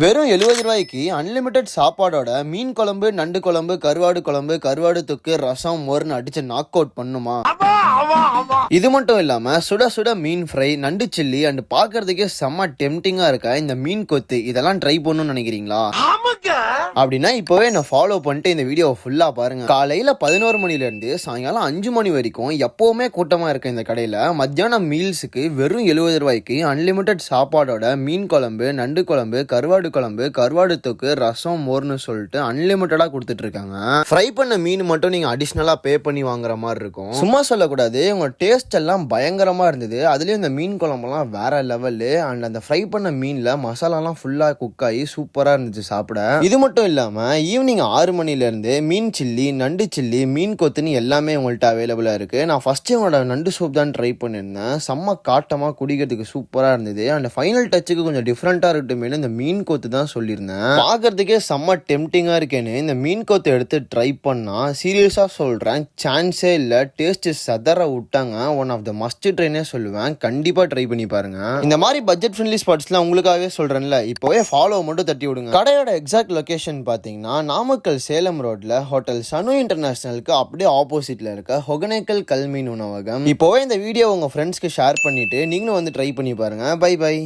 வெறும் 70 ரூபாய்க்கு அன்லிமிட்டெட் சாப்பாடோட மீன் குழம்பு, நண்டு குழம்பு, கருவாடு குழம்பு, கருவாடு தொக்கு, ரசம், மோர்னு அடிச்சு நாக் அவுட் பண்ணுமா? இது மட்டும் இல்லாம சுட சுட மீன் ஃப்ரை, நண்டு சில்லி அண்ட் பாக்குறதுக்கே செம்ம டெம்டிங்கா இருக்க இந்த மீன் கொத்து இதெல்லாம் ட்ரை பண்ணணும்னு நினைக்கிறீங்களா? அப்படின்னா இப்பவே என்ன ஃபாலோ பண்ணிட்டு இந்த வீடியோ ஃபுல்லா பாருங்க. காலையில 11 மணில இருந்து சாயங்காலம் 5 மணி வரைக்கும் எப்பவுமே கூட்டமா இருக்க இந்த கடையில மத்தியானம் மீல்ஸுக்கு வெறும் 70 ரூபாய்க்கு அன்லிமிட்டெட் சாப்பாடோட மீன் குழம்பு, நண்டு குழம்பு, கருவாடு குழம்பு, கருவாடு தொக்கு, ரசம், மோர்னு சொல்லிட்டு அன்லிமிட்டடா கொடுத்துட்டு இருக்காங்க. ஃப்ரை பண்ண மீன் மட்டும் நீங்க அடிஷனலா பே பண்ணி வாங்குற மாதிரி இருக்கும். சும்மா சொல்லக்கூடாது, உங்க டேஸ்ட் எல்லாம் பயங்கரமா இருந்தது. அதுலயும் இந்த மீன் குழம்பெல்லாம் வேற லெவலு. அண்ட் அந்த ஃப்ரை பண்ண மீன்ல மசாலாலாம் ஃபுல்லா குக் ஆகி சூப்பரா இருந்துச்சு சாப்பிட. இது மட்டும் இல்லாம ஈவினிங் 6 மணில இருந்து மீன் சில்லி, நண்டு சில்லி, மீன் கொத்துன்னு எல்லாமே உங்கள்கிட்ட அவைலபிளா இருக்கு. நான் ஃபர்ஸ்ட் உங்களோட நண்டு சூப் தான் ட்ரை பண்ணிருந்தேன். செம்ம காட்டமா குடிக்கிறதுக்கு சூப்பரா இருந்தது. அண்ட் ஃபைனல் டச்சுக்கு கொஞ்சம் டிஃப்ரெண்டா இருக்கட்டுமே இந்த மீன் கொத்து தான் சொல்லியிருந்தேன். பாக்குறதுக்கே செம்ம டெம்டிங்கா இருக்கேன்னு இந்த மீன் கொத்து எடுத்து ட்ரை பண்ணா சீரியஸா சொல்றேன், சான்ஸே இல்ல. டேஸ்ட் சதற விட்டாங்க. ஒன் ஆஃப் த மஸ்ட் ட்ரைனே சொல்லுவேன். கண்டிப்பா ட்ரை பண்ணி பாருங்க. இந்த மாதிரி பட்ஜெட் ஃப்ரெண்ட்லி ஸ்பாட்ஸ்லாம் உங்களுக்காகவே சொல்றேன்ல, இப்போவே ஃபாலோ மட்டும் தட்டி விடுங்க. கடையோட எக்ஸாக்ட் லொகேஷன் பாத்தீங்கன்னா நாமக்கல் சேலம் ரோட்ல ஹோட்டல் சனு இன்டர்நேஷனலுக்கு அப்படியே ஆப்போசிட்ல இருக்க ஒகேனக்கல் கல்மீன் உணவகம். இப்போவே இந்த வீடியோ உங்க ஃப்ரெண்ட்ஸ்க்கு ஷேர் பண்ணிட்டு நீங்களும் வந்து ட்ரை பண்ணி பாருங்க. Bye by.